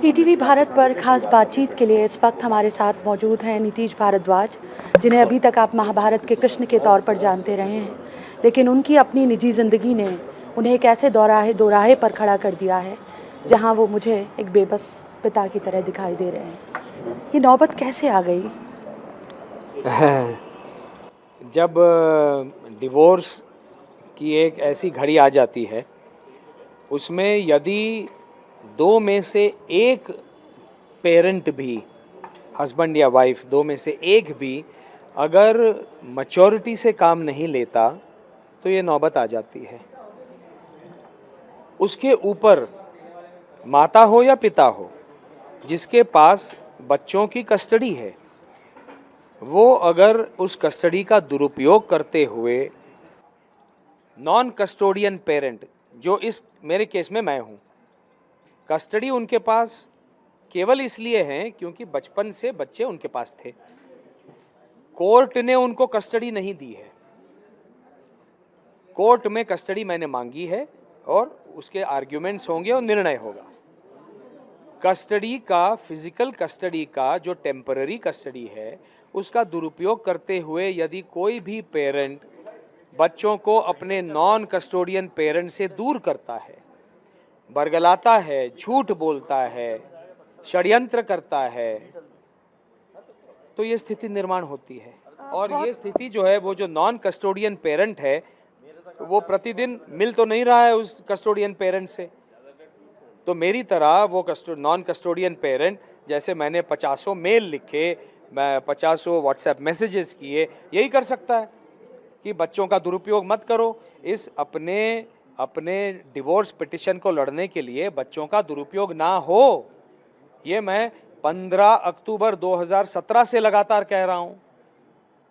ETV Bharat पर खास बातचीत के लिए इस वक्त हमारे साथ मौजूद हैं नीतीश भारद्वाज, जिन्हें अभी तक आप महाभारत के कृष्ण के तौर पर जानते रहे हैं, लेकिन उनकी अपनी निजी ज़िंदगी ने उन्हें एक ऐसे दोराहे पर खड़ा कर दिया है जहां वो मुझे एक बेबस पिता की तरह दिखाई दे रहे हैं। ये नौबत कैसे आ गई? जब डिवोर्स की एक ऐसी घड़ी आ जाती है, उसमें यदि दो में से एक पेरेंट भी, हस्बैंड या वाइफ, दो में से एक भी अगर मैच्योरिटी से काम नहीं लेता तो ये नौबत आ जाती है। उसके ऊपर माता हो या पिता हो, जिसके पास बच्चों की कस्टडी है, वो अगर उस कस्टडी का दुरुपयोग करते हुए नॉन कस्टोडियन पेरेंट, जो इस मेरे केस में मैं हूँ, कस्टडी उनके पास केवल इसलिए है क्योंकि बचपन से बच्चे उनके पास थे, कोर्ट ने उनको कस्टडी नहीं दी है। कोर्ट में कस्टडी मैंने मांगी है और उसके आर्ग्यूमेंट्स होंगे और निर्णय होगा। कस्टडी का, फिजिकल कस्टडी का जो टेम्पररी कस्टडी है, उसका दुरुपयोग करते हुए यदि कोई भी पेरेंट बच्चों को अपने नॉन कस्टोडियन पेरेंट से दूर करता है, बरगलाता है, झूठ बोलता है, षड्यंत्र करता है, तो ये स्थिति निर्माण होती है। और ये स्थिति जो है, वो जो नॉन कस्टोडियन पेरेंट है, वो प्रतिदिन मिल तो नहीं रहा है उस कस्टोडियन पेरेंट से, तो मेरी तरह वो नॉन कस्टोडियन पेरेंट, जैसे मैंने 50 मेल लिखे, मैं 50 व्हाट्सएप मैसेजेस किए, यही कर सकता है कि बच्चों का दुरुपयोग मत करो। इस अपने डिवोर्स पिटिशन को लड़ने के लिए बच्चों का दुरुपयोग ना हो, ये मैं 15 अक्टूबर 2017 से लगातार कह रहा हूँ,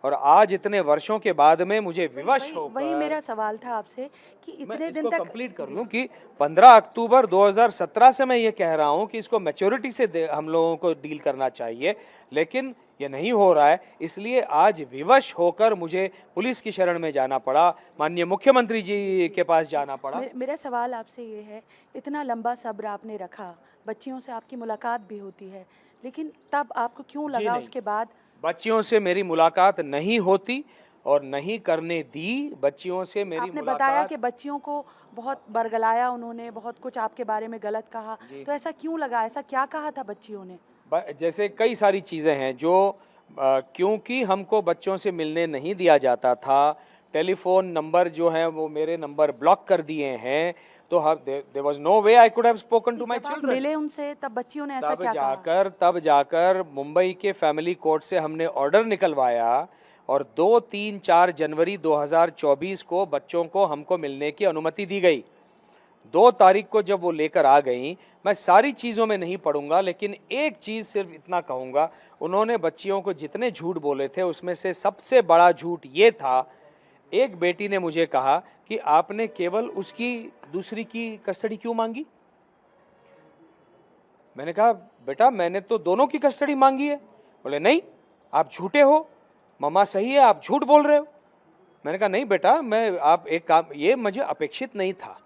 और आज इतने वर्षों के बाद में मुझे विवश होकर, वही मेरा सवाल था आपसे कि इतने दिन तक कंप्लीट कर लूं कि 15 अक्टूबर 2017 से मैं ये कह रहा हूं कि इसको मैच्योरिटी से हम लोगों को डील करना चाहिए, लेकिन ये नहीं हो रहा है। इसलिए आज विवश होकर मुझे पुलिस की शरण में जाना पड़ा, माननीय मुख्यमंत्री जी के पास जाना पड़ा। मेरा सवाल आपसे ये है, इतना लंबा सब्र आपने रखा, बच्चियों से आपकी मुलाकात भी होती है, लेकिन तब आपको क्यों लगा उसके बाद? बच्चियों से मेरी मुलाकात नहीं होती और नहीं करने दी। बच्चियों से मेरी आपने मुलाकात, बताया कि बच्चियों को बहुत बरगलाया उन्होंने, बहुत कुछ आपके बारे में गलत कहा, तो ऐसा क्यों लगा? ऐसा क्या कहा था बच्चियों ने? जैसे कई सारी चीज़ें हैं जो क्योंकि हमको बच्चों से मिलने नहीं दिया जाता था, टेलीफोन नंबर जो है वो मेरे नंबर ब्लॉक कर दिए हैं, तो there was no way I could have spoken to my children. मिले उनसे तब बच्चियों ने ऐसा क्या कहा? तब जाकर मुंबई के फैमिली कोर्ट से हमने ऑर्डर निकलवाया और 2, 3, 4 जनवरी 2024 को बच्चों को हमको मिलने की अनुमति दी गई। 2 तारीख को जब वो लेकर आ गई, मैं सारी चीज़ों में नहीं पढ़ूंगा, लेकिन एक चीज़ सिर्फ इतना कहूँगा, उन्होंने बच्चियों को जितने झूठ बोले थे उसमें से सबसे बड़ा झूठ ये था, एक बेटी ने मुझे कहा कि आपने केवल उसकी दूसरी की कस्टडी क्यों मांगी? मैंने कहा बेटा मैंने तो दोनों की कस्टडी मांगी है। बोले नहीं, आप झूठे हो, मम्मा सही है, आप झूठ बोल रहे हो। मैंने कहा नहीं बेटा, मैं आप एक काम, ये मुझे अपेक्षित नहीं था,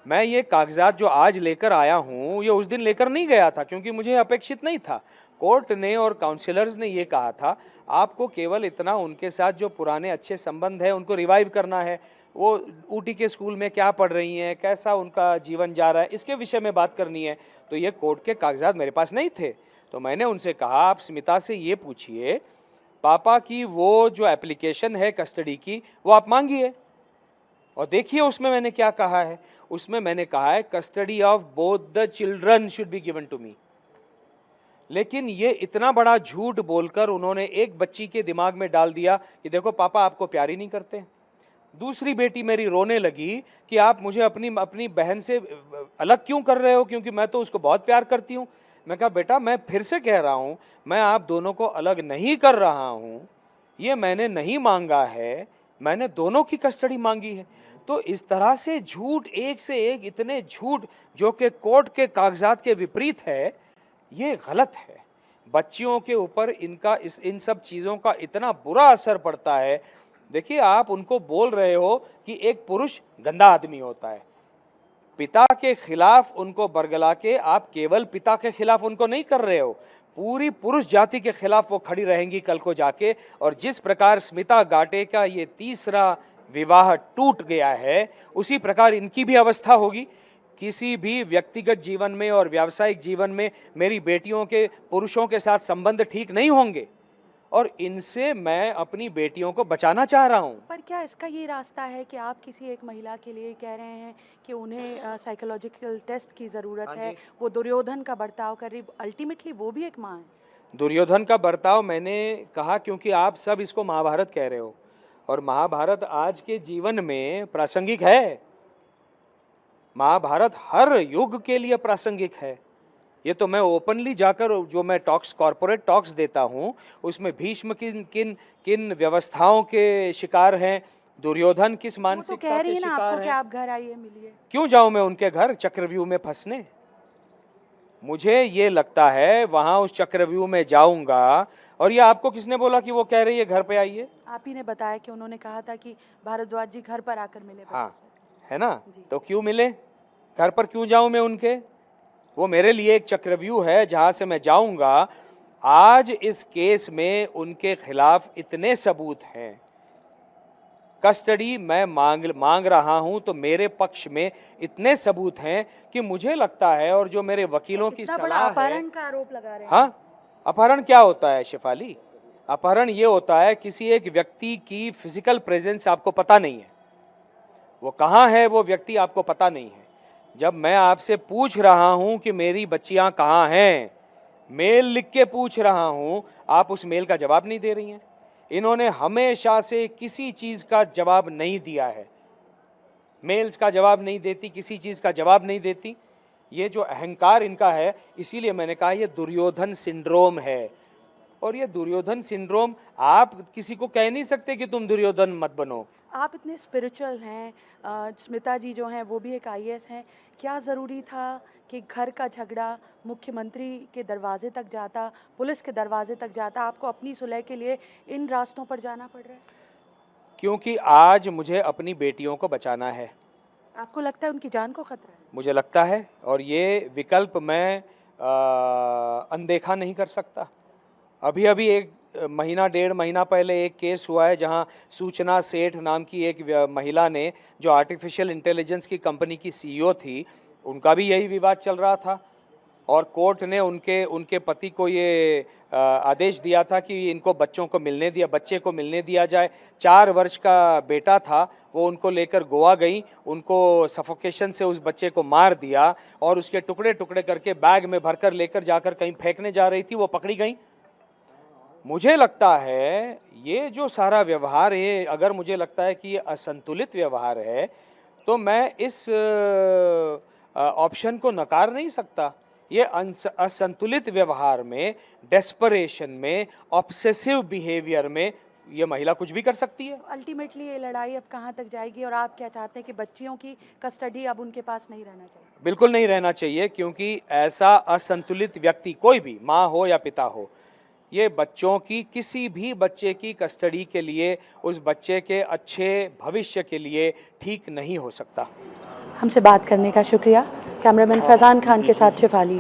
मैं ये कागजात जो आज लेकर आया हूँ ये उस दिन लेकर नहीं गया था क्योंकि मुझे अपेक्षित नहीं था। कोर्ट ने और काउंसिलर्स ने ये कहा था आपको केवल इतना उनके साथ जो पुराने अच्छे संबंध है उनको रिवाइव करना है, वो ऊटी के स्कूल में क्या पढ़ रही हैं, कैसा उनका जीवन जा रहा है, इसके विषय में बात करनी है। तो ये कोर्ट के कागजात मेरे पास नहीं थे, तो मैंने उनसे कहा आप स्मिता से ये पूछिए पापा की वो जो एप्लीकेशन है कस्टडी की वो आप मांगिए और देखिए उसमें मैंने क्या कहा है। उसमें मैंने कहा है custody of both the children should be given to me. लेकिन ये इतना बड़ा झूठ बोलकर उन्होंने एक बच्ची के दिमाग में डाल दिया कि देखो पापा आपको प्यार ही नहीं करते। दूसरी बेटी मेरी रोने लगी कि आप मुझे अपनी बहन से अलग क्यों कर रहे हो, क्योंकि मैं तो उसको बहुत प्यार करती हूँ। मैं कहा बेटा मैं फिर से कह रहा हूँ, मैं आप दोनों को अलग नहीं कर रहा हूँ, ये मैंने नहीं मांगा है, मैंने दोनों की कस्टडी मांगी है। तो इस तरह से झूठ, एक से एक इतने झूठ जो कि कोर्ट के कागजात के विपरीत है, ये गलत है। बच्चियों के ऊपर इन सब चीज़ों का इतना बुरा असर पड़ता है। देखिए आप उनको बोल रहे हो कि एक पुरुष गंदा आदमी होता है, पिता के खिलाफ उनको बरगला के आप केवल पिता के खिलाफ उनको नहीं कर रहे हो, पूरी पुरुष जाति के खिलाफ वो खड़ी रहेंगी कल को जाके। और जिस प्रकार स्मिता गाटे का ये तीसरा विवाह टूट गया है, उसी प्रकार इनकी भी अवस्था होगी। किसी भी व्यक्तिगत जीवन में और व्यावसायिक जीवन में मेरी बेटियों के पुरुषों के साथ संबंध ठीक नहीं होंगे, और इनसे मैं अपनी बेटियों को बचाना चाह रहा हूं। पर क्या इसका ये रास्ता है कि आप किसी एक महिला के लिए कह रहे हैं कि उन्हें साइकोलॉजिकल टेस्ट की ज़रूरत है, वो दुर्योधन का बर्ताव कर रही, अल्टीमेटली वो भी एक माँ है। दुर्योधन का बर्ताव मैंने कहा क्योंकि आप सब इसको महाभारत कह रहे हो, और महाभारत आज के जीवन में प्रासंगिक है। महाभारत हर युग के लिए प्रासंगिक है। ये तो मैं ओपनली जाकर जो मैं टॉक्स, कॉर्पोरेट टॉक्स देता हूँ, उसमें भीष्म किन किन किन व्यवस्थाओं के शिकार हैं, दुर्योधन किस मानसिकता के शिकार हैं। आप घर आइए, मिलिए। क्यों जाऊं मैं उनके घर चक्रव्यूह में फंसने? मुझे ये लगता है वहां उस चक्रव्यूह में जाऊंगा। और ये आपको किसने बोला कि वो कह रही है घर पे आइए? आप ही ने बताया कि उन्होंने कहा था कि भारद्वाज जी घर पर आकर मिले। हाँ, है ना? तो क्यों मिले? घर पर क्यों जाऊं मैं उनके? वो मेरे लिए एक चक्रव्यूह है जहां से मैं जाऊंगा। आज इस केस में उनके खिलाफ इतने सबूत हैं, कस्टडी मैं मांग रहा हूं तो मेरे पक्ष में इतने सबूत हैं कि मुझे लगता है, और जो मेरे वकीलों की सलाह है, अपहरण का आरोप लगा रहे हैं। हाँ, अपहरण क्या होता है शेफाली? अपहरण ये होता है किसी एक व्यक्ति की फिजिकल प्रेजेंस आपको पता नहीं है, वो कहाँ है वो व्यक्ति आपको पता नहीं है। जब मैं आपसे पूछ रहा हूं कि मेरी बच्चियां कहाँ हैं, मेल लिख के पूछ रहा हूं, आप उस मेल का जवाब नहीं दे रही हैं। इन्होंने हमेशा से किसी चीज का जवाब नहीं दिया है, मेल्स का जवाब नहीं देती, किसी चीज का जवाब नहीं देती। ये जो अहंकार इनका है, इसीलिए मैंने कहा ये दुर्योधन सिंड्रोम है। और ये दुर्योधन सिंड्रोम आप किसी को कह नहीं सकते कि तुम दुर्योधन मत बनो। आप इतने स्पिरिचुअल हैं, स्मिता जी जो हैं वो भी एक आईएएस हैं, क्या ज़रूरी था कि घर का झगड़ा मुख्यमंत्री के दरवाजे तक जाता, पुलिस के दरवाजे तक जाता, आपको अपनी सुलह के लिए इन रास्तों पर जाना पड़ रहा है? क्योंकि आज मुझे अपनी बेटियों को बचाना है। आपको लगता है उनकी जान को खतरा है? मुझे लगता है, और ये विकल्प मैं अनदेखा नहीं कर सकता। अभी अभी एक महीना डेढ़ महीना पहले एक केस हुआ है जहां सूचना सेठ नाम की एक महिला ने, जो आर्टिफिशियल इंटेलिजेंस की कंपनी की सीईओ थी, उनका भी यही विवाद चल रहा था, और कोर्ट ने उनके पति को ये आदेश दिया था कि इनको बच्चे को मिलने दिया जाए। 4 वर्ष का बेटा था, वो उनको लेकर गोवा गई, उनको सफोकेशन से उस बच्चे को मार दिया और उसके टुकड़े टुकड़े करके बैग में भरकर लेकर जाकर कहीं फेंकने जा रही थी, वो पकड़ी गई। मुझे लगता है ये जो सारा व्यवहार है, अगर मुझे लगता है कि ये असंतुलित व्यवहार है, तो मैं इस ऑप्शन को नकार नहीं सकता। ये असंतुलित व्यवहार में, डेस्परेशन में, ऑब्सेसिव बिहेवियर में ये महिला कुछ भी कर सकती है। अल्टीमेटली ये लड़ाई अब कहाँ तक जाएगी, और आप क्या चाहते हैं कि बच्चियों की कस्टडी अब उनके पास नहीं रहना चाहिए? बिल्कुल नहीं रहना चाहिए, क्योंकि ऐसा असंतुलित व्यक्ति, कोई भी माँ हो या पिता हो, ये बच्चों की, किसी भी बच्चे की कस्टडी के लिए, उस बच्चे के अच्छे भविष्य के लिए ठीक नहीं हो सकता। हमसे बात करने का शुक्रिया। कैमरामैन फैज़ान खान के साथ शेफाली।